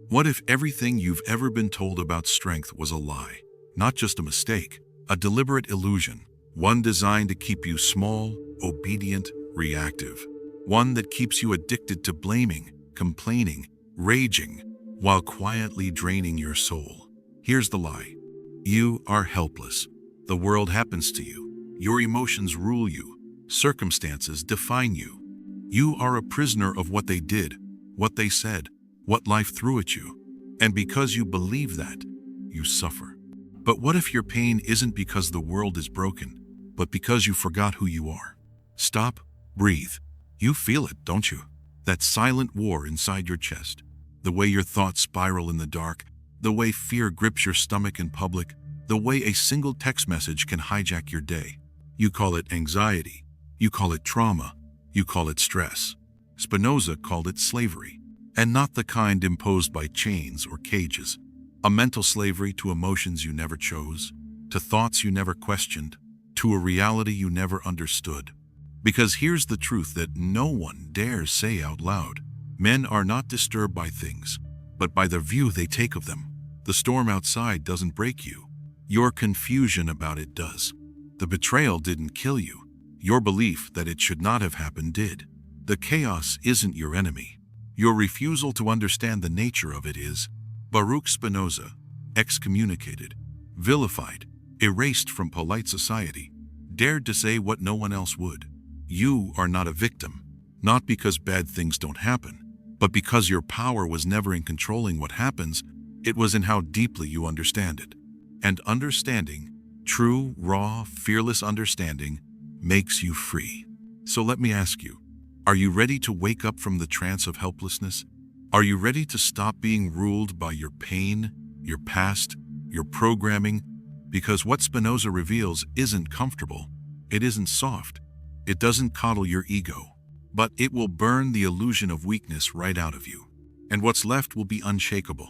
What if everything you've ever been told about strength was a lie? Not just a mistake, a deliberate illusion, one designed to keep you small, obedient, reactive. One that keeps you addicted to blaming, complaining, raging, while quietly draining your soul. Here's the lie. You are helpless. The world happens to you. Your emotions rule you. Circumstances define you. You are a prisoner of what they did, what they said, what life threw at you. And because you believe that, you suffer. But what if your pain isn't because the world is broken, but because you forgot who you are? Stop, breathe. You feel it, don't you? That silent war inside your chest. The way your thoughts spiral in the dark, the way fear grips your stomach in public, the way a single text message can hijack your day. You call it anxiety. You call it trauma. You call it stress. Spinoza called it slavery, and not the kind imposed by chains or cages. A mental slavery to emotions you never chose, to thoughts you never questioned, to a reality you never understood. Because here's the truth that no one dares say out loud. Men are not disturbed by things, but by the view they take of them. The storm outside doesn't break you. Your confusion about it does. The betrayal didn't kill you. Your belief that it should not have happened did. The chaos isn't your enemy. Your refusal to understand the nature of it is. Baruch Spinoza, excommunicated, vilified, erased from polite society, dared to say what no one else would. You are not a victim, not because bad things don't happen, but because your power was never in controlling what happens, it was in how deeply you understand it. And understanding, true, raw, fearless understanding, makes you free. So let me ask you, are you ready to wake up from the trance of helplessness? Are you ready to stop being ruled by your pain, your past, your programming? Because what Spinoza reveals isn't comfortable, it isn't soft, it doesn't coddle your ego, but it will burn the illusion of weakness right out of you. And what's left will be unshakable.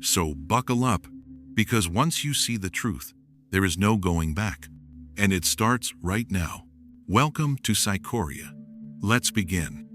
So buckle up, because once you see the truth, there is no going back. And it starts right now. Welcome to Psycoria. Let's begin.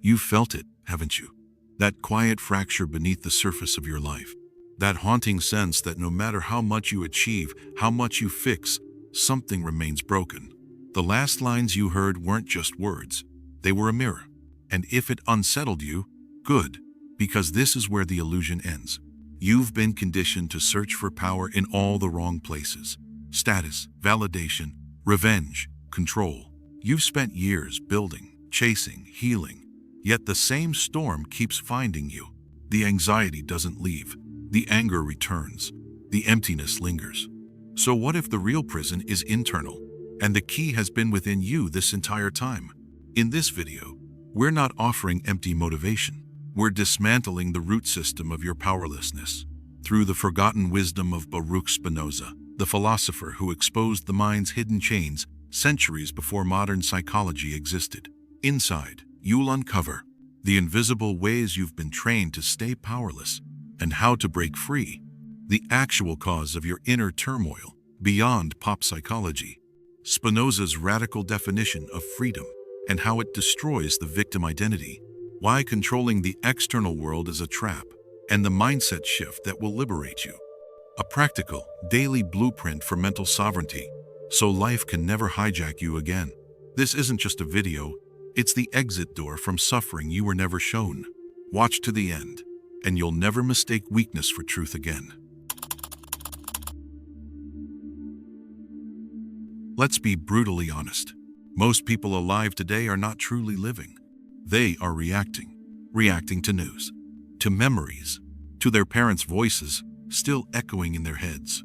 You've felt it, haven't you? That quiet fracture beneath the surface of your life. That haunting sense that no matter how much you achieve, how much you fix, something remains broken. The last lines you heard weren't just words. They were a mirror. And if it unsettled you, good, because this is where the illusion ends. You've been conditioned to search for power in all the wrong places. Status, validation, revenge, control. You've spent years building, chasing, healing, yet the same storm keeps finding you. The anxiety doesn't leave. The anger returns. The emptiness lingers. So what if the real prison is internal, and the key has been within you this entire time? In this video, we're not offering empty motivation. We're dismantling the root system of your powerlessness through the forgotten wisdom of Baruch Spinoza, the philosopher who exposed the mind's hidden chains centuries before modern psychology existed. Inside, you'll uncover the invisible ways you've been trained to stay powerless and how to break free, the actual cause of your inner turmoil beyond pop psychology, Spinoza's radical definition of freedom and how it destroys the victim identity, why controlling the external world is a trap, and the mindset shift that will liberate you. A practical, daily blueprint for mental sovereignty, so life can never hijack you again. This isn't just a video, it's the exit door from suffering you were never shown. Watch to the end, and you'll never mistake weakness for truth again. Let's be brutally honest. Most people alive today are not truly living. They are reacting to news, to memories, to their parents' voices still echoing in their heads,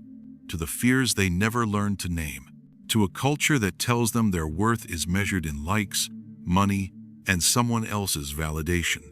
to the fears they never learned to name, to a culture that tells them their worth is measured in likes, money, and someone else's validation.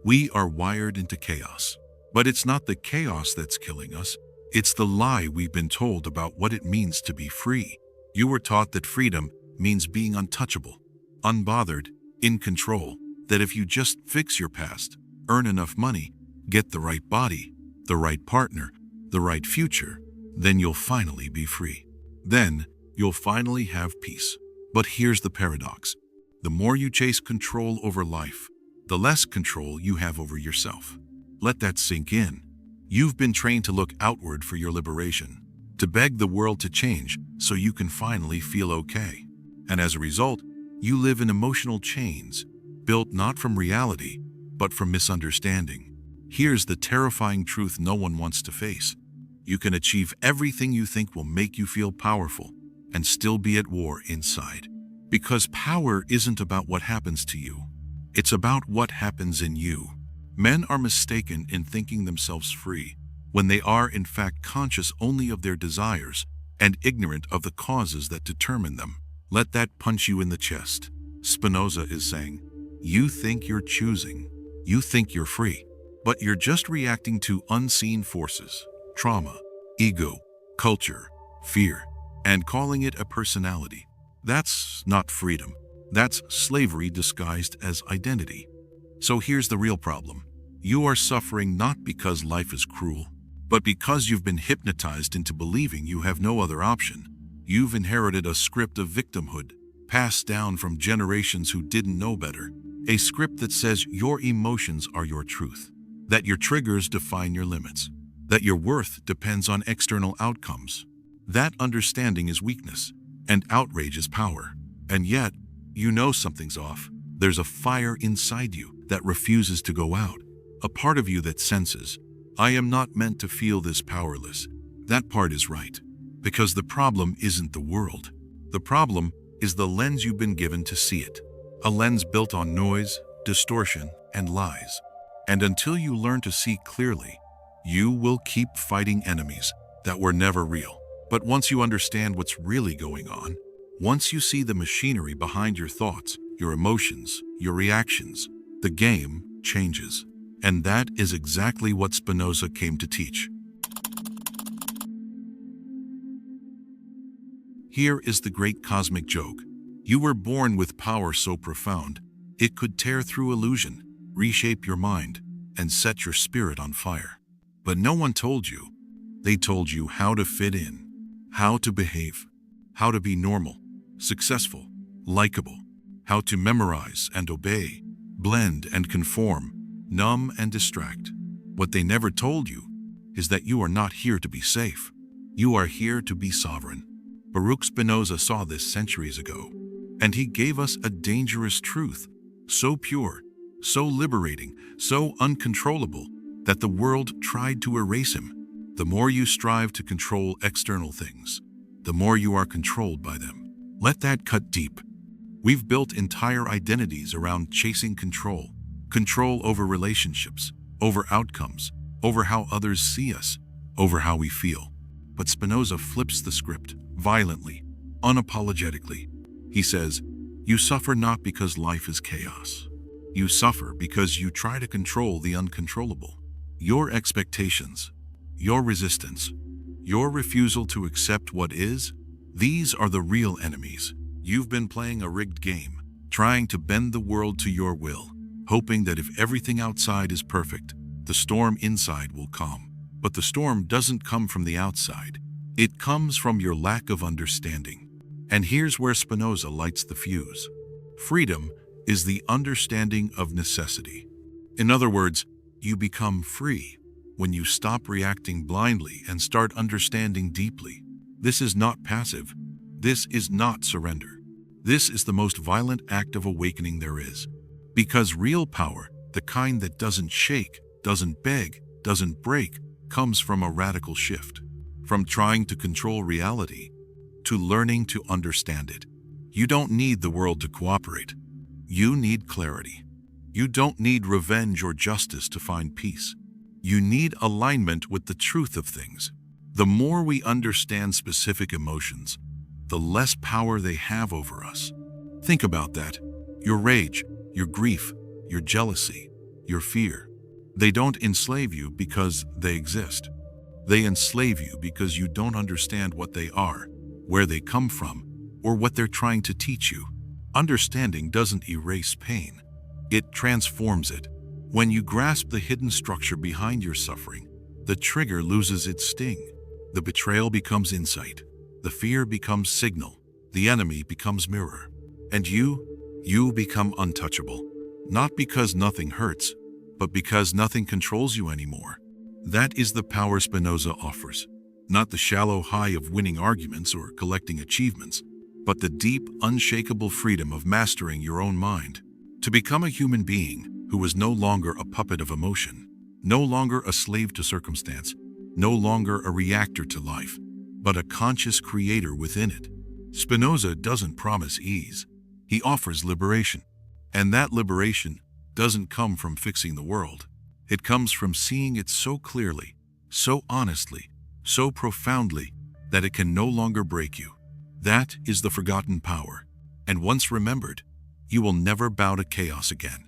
We are wired into chaos. But it's not the chaos that's killing us. It's the lie we've been told about what it means to be free. You were taught that freedom means being untouchable, unbothered, in control, that if you just fix your past, earn enough money, get the right body, the right partner, the right future, then you'll finally be free. Then you'll finally have peace. But here's the paradox. The more you chase control over life, the less control you have over yourself. Let that sink in. You've been trained to look outward for your liberation, to beg the world to change so you can finally feel okay. And as a result, you live in emotional chains, built not from reality, but from misunderstanding. Here's the terrifying truth no one wants to face. You can achieve everything you think will make you feel powerful and still be at war inside. Because power isn't about what happens to you. It's about what happens in you. Men are mistaken in thinking themselves free, when they are in fact conscious only of their desires and ignorant of the causes that determine them. Let that punch you in the chest. Spinoza is saying, you think you're choosing, you think you're free, but you're just reacting to unseen forces, trauma, ego, culture, fear, and calling it a personality. That's not freedom. That's slavery disguised as identity. So here's the real problem. You are suffering not because life is cruel, but because you've been hypnotized into believing you have no other option. You've inherited a script of victimhood, passed down from generations who didn't know better. A script that says your emotions are your truth, that your triggers define your limits, that your worth depends on external outcomes. That understanding is weakness, and outrage is power. And yet, you know something's off. There's a fire inside you that refuses to go out. A part of you that senses, I am not meant to feel this powerless. That part is right. Because the problem isn't the world. The problem is the lens you've been given to see it. A lens built on noise, distortion, and lies. And until you learn to see clearly, you will keep fighting enemies that were never real. But once you understand what's really going on, once you see the machinery behind your thoughts, your emotions, your reactions, the game changes. And that is exactly what Spinoza came to teach. Here is the great cosmic joke. You were born with power so profound, it could tear through illusion, reshape your mind, and set your spirit on fire. But no one told you. They told you how to fit in, how to behave, how to be normal, successful, likable, how to memorize and obey, blend and conform, numb and distract. What they never told you is that you are not here to be safe. You are here to be sovereign. Baruch Spinoza saw this centuries ago, and he gave us a dangerous truth, so pure, so liberating, so uncontrollable, that the world tried to erase him. The more you strive to control external things, the more you are controlled by them. Let that cut deep. We've built entire identities around chasing control. Control over relationships, over outcomes, over how others see us, over how we feel. But Spinoza flips the script, violently, unapologetically. He says, you suffer not because life is chaos. You suffer because you try to control the uncontrollable. Your expectations, your resistance, your refusal to accept what is, these are the real enemies. You've been playing a rigged game, trying to bend the world to your will, hoping that if everything outside is perfect, the storm inside will calm. But the storm doesn't come from the outside. It comes from your lack of understanding. And here's where Spinoza lights the fuse. Freedom is the understanding of necessity. In other words, you become free when you stop reacting blindly and start understanding deeply. This is not passive. This is not surrender. This is the most violent act of awakening there is. Because real power, the kind that doesn't shake, doesn't beg, doesn't break, comes from a radical shift. From trying to control reality to learning to understand it. You don't need the world to cooperate. You need clarity. You don't need revenge or justice to find peace. You need alignment with the truth of things. The more we understand specific emotions, the less power they have over us. Think about that. Your rage, your grief, your jealousy, your fear. They don't enslave you because they exist. They enslave you because you don't understand what they are, where they come from, or what they're trying to teach you. Understanding doesn't erase pain. It transforms it. When you grasp the hidden structure behind your suffering, the trigger loses its sting. The betrayal becomes insight. The fear becomes signal. The enemy becomes mirror. And you become untouchable. Not because nothing hurts, but because nothing controls you anymore. That is the power Spinoza offers. Not the shallow high of winning arguments or collecting achievements, but the deep, unshakable freedom of mastering your own mind. To become a human being who is no longer a puppet of emotion, no longer a slave to circumstance, no longer a reactor to life, but a conscious creator within it. Spinoza doesn't promise ease. He offers liberation. And that liberation doesn't come from fixing the world. It comes from seeing it so clearly, so honestly, so profoundly that it can no longer break you. That is the forgotten power. And once remembered, you will never bow to chaos again.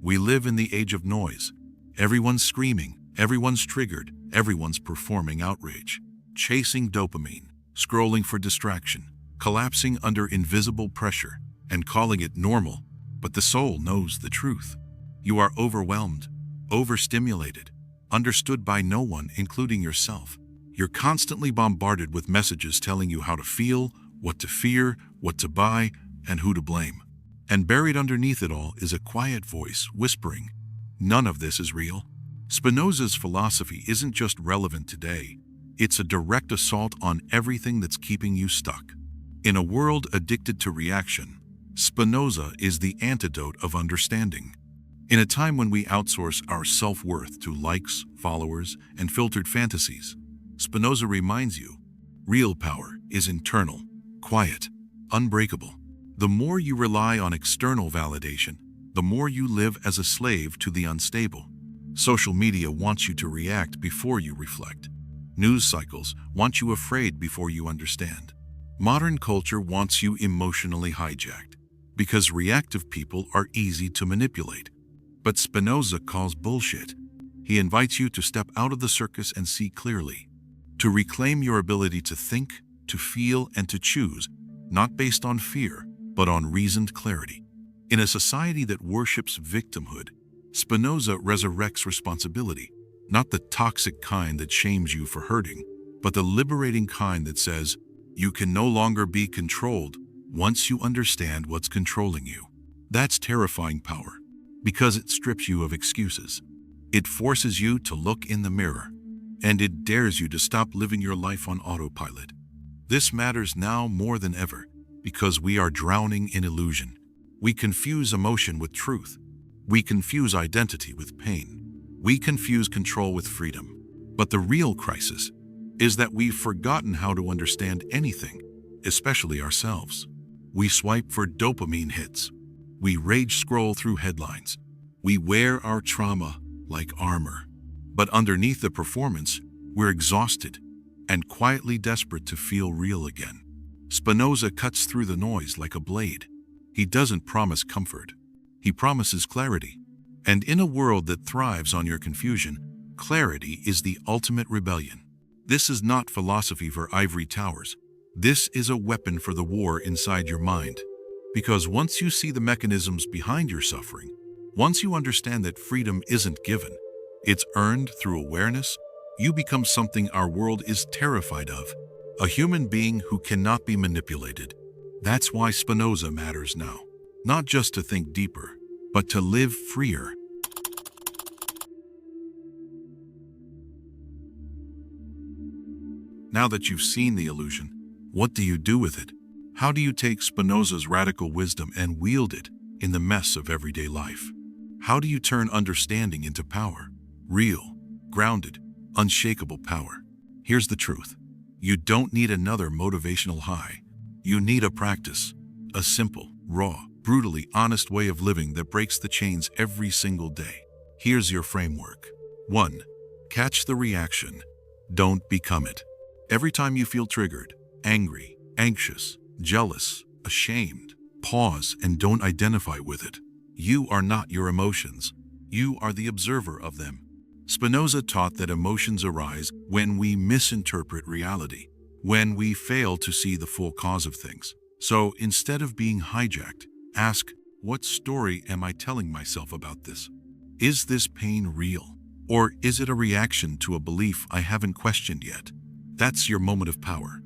We live in the age of noise. Everyone's screaming, everyone's triggered, everyone's performing outrage, chasing dopamine, scrolling for distraction, collapsing under invisible pressure, and calling it normal. But the soul knows the truth. You are overwhelmed, overstimulated, understood by no one, including yourself. You're constantly bombarded with messages telling you how to feel, what to fear, what to buy, and who to blame. And buried underneath it all is a quiet voice whispering, none of this is real. Spinoza's philosophy isn't just relevant today. It's a direct assault on everything that's keeping you stuck. In a world addicted to reaction, Spinoza is the antidote of understanding. In a time when we outsource our self-worth to likes, followers, and filtered fantasies, Spinoza reminds you, real power is internal, quiet, unbreakable. The more you rely on external validation, the more you live as a slave to the unstable. Social media wants you to react before you reflect. News cycles want you afraid before you understand. Modern culture wants you emotionally hijacked, because reactive people are easy to manipulate. But Spinoza calls bullshit. He invites you to step out of the circus and see clearly, to reclaim your ability to think, to feel, and to choose, not based on fear, but on reasoned clarity. In a society that worships victimhood, Spinoza resurrects responsibility, not the toxic kind that shames you for hurting, but the liberating kind that says, you can no longer be controlled once you understand what's controlling you. That's terrifying power, because it strips you of excuses. It forces you to look in the mirror, and it dares you to stop living your life on autopilot. This matters now more than ever, because we are drowning in illusion. We confuse emotion with truth. We confuse identity with pain. We confuse control with freedom. But the real crisis is that we've forgotten how to understand anything, especially ourselves. We swipe for dopamine hits. We rage scroll through headlines. We wear our trauma like armor. But underneath the performance, we're exhausted and quietly desperate to feel real again. Spinoza cuts through the noise like a blade. He doesn't promise comfort. He promises clarity. And in a world that thrives on your confusion, clarity is the ultimate rebellion. This is not philosophy for ivory towers. This is a weapon for the war inside your mind. Because once you see the mechanisms behind your suffering, once you understand that freedom isn't given, it's earned through awareness, you become something our world is terrified of, a human being who cannot be manipulated. That's why Spinoza matters now. Not just to think deeper, but to live freer. Now that you've seen the illusion, what do you do with it? How do you take Spinoza's radical wisdom and wield it in the mess of everyday life? How do you turn understanding into power? Real, grounded, unshakable power. Here's the truth. You don't need another motivational high. You need a practice, a simple, raw, brutally honest way of living that breaks the chains every single day. Here's your framework. 1. Catch the reaction. Don't become it. Every time you feel triggered, angry, anxious, jealous, ashamed, pause and don't identify with it. You are not your emotions. You are the observer of them. Spinoza taught that emotions arise when we misinterpret reality, when we fail to see the full cause of things. So instead of being hijacked, ask, what story am I telling myself about this? Is this pain real? Or is it a reaction to a belief I haven't questioned yet? That's your moment of power.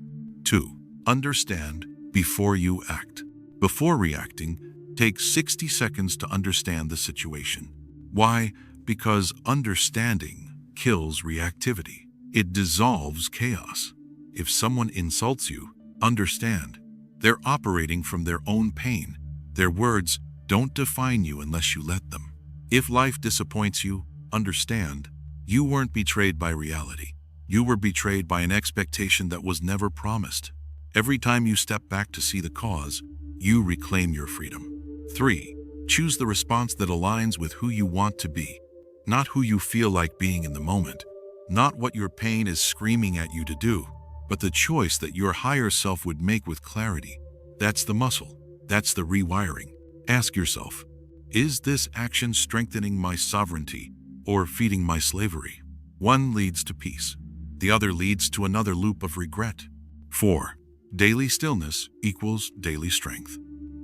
2. Understand before you act. Before reacting, Take 60 seconds to understand the situation. Why? Because understanding kills reactivity. It dissolves chaos. If someone insults you, understand. They're operating from their own pain. Their words don't define you unless you let them. If life disappoints you, understand. You weren't betrayed by reality. You were betrayed by an expectation that was never promised. Every time you step back to see the cause, you reclaim your freedom. 3. Choose the response that aligns with who you want to be, not who you feel like being in the moment, not what your pain is screaming at you to do, but the choice that your higher self would make with clarity. That's the muscle. That's the rewiring. Ask yourself, is this action strengthening my sovereignty or feeding my slavery? One leads to peace. The other leads to another loop of regret. 4. Daily stillness equals daily strength.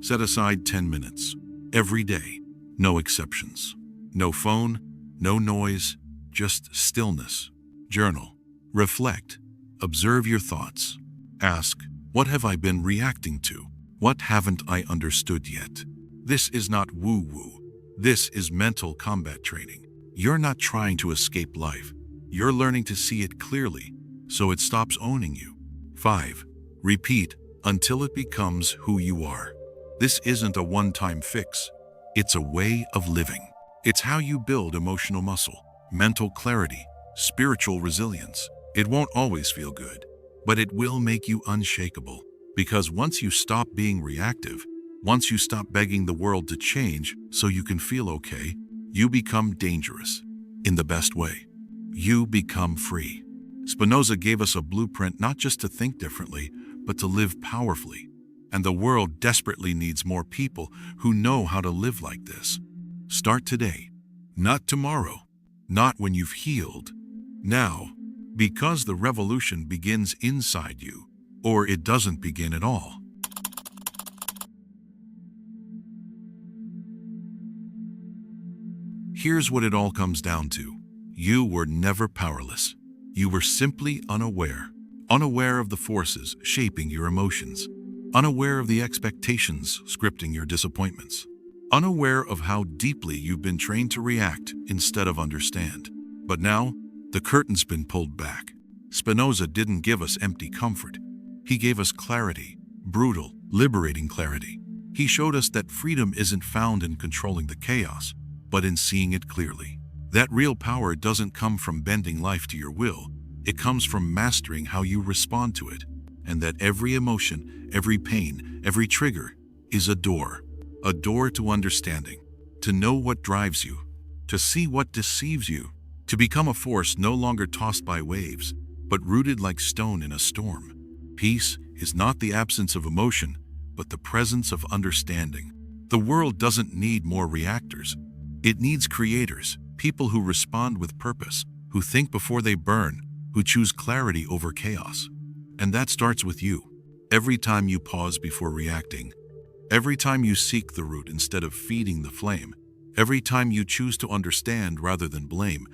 Set aside 10 minutes every day. No exceptions. No phone, no noise, just stillness. Journal. Reflect. Observe your thoughts. Ask, what have I been reacting to? What haven't I understood yet? This is not woo-woo. This is mental combat training. You're not trying to escape life. You're learning to see it clearly, so it stops owning you. 5. Repeat until it becomes who you are. This isn't a one-time fix. It's a way of living. It's how you build emotional muscle, mental clarity, spiritual resilience. It won't always feel good, but it will make you unshakable. Because once you stop being reactive, once you stop begging the world to change so you can feel okay, you become dangerous. In the best way. You become free. Spinoza gave us a blueprint not just to think differently, but to live powerfully. And the world desperately needs more people who know how to live like this. Start today. Not tomorrow. Not when you've healed. Now. Because the revolution begins inside you, or it doesn't begin at all. Here's what it all comes down to. You were never powerless. You were simply unaware. Unaware of the forces shaping your emotions. Unaware of the expectations scripting your disappointments. Unaware of how deeply you've been trained to react instead of understand. But now, the curtain's been pulled back. Spinoza didn't give us empty comfort. He gave us clarity, brutal, liberating clarity. He showed us that freedom isn't found in controlling the chaos, but in seeing it clearly. That real power doesn't come from bending life to your will. It comes from mastering how you respond to it. And that every emotion, every pain, every trigger is a door to understanding, to know what drives you, to see what deceives you, to become a force no longer tossed by waves, but rooted like stone in a storm. Peace is not the absence of emotion, but the presence of understanding. The world doesn't need more reactors. It needs creators, people who respond with purpose, who think before they burn, who choose clarity over chaos. And that starts with you. Every time you pause before reacting, every time you seek the root instead of feeding the flame, every time you choose to understand rather than blame,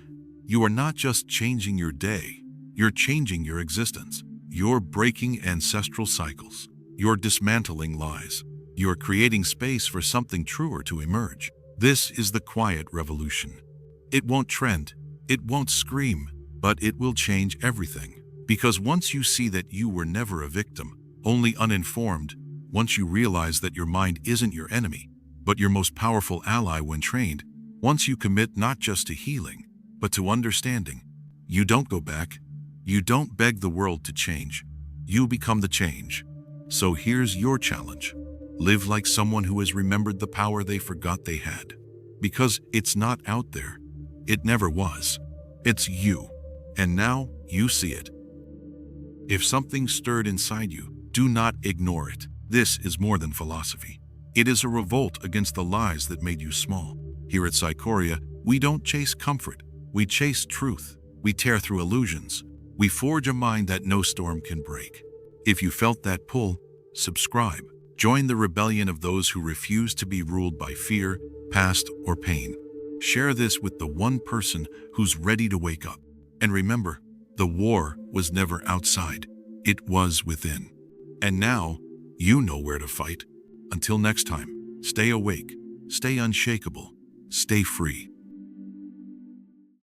you are not just changing your day, you're changing your existence. You're breaking ancestral cycles. You're dismantling lies. You're creating space for something truer to emerge. This is the quiet revolution. It won't trend, it won't scream, but it will change everything. Because once you see that you were never a victim, only uninformed, once you realize that your mind isn't your enemy, but your most powerful ally when trained, once you commit not just to healing, but to understanding, you don't go back. You don't beg the world to change. You become the change. So here's your challenge. Live like someone who has remembered the power they forgot they had. Because it's not out there. It never was. It's you. And now you see it. If something stirred inside you, do not ignore it. This is more than philosophy. It is a revolt against the lies that made you small. Here at Psychoria, we don't chase comfort. We chase truth. We tear through illusions. We forge a mind that no storm can break. If you felt that pull, subscribe. Join the rebellion of those who refuse to be ruled by fear, past, or pain. Share this with the one person who's ready to wake up. And remember, the war was never outside. It was within. And now, you know where to fight. Until next time, Stay awake, stay unshakable, stay free.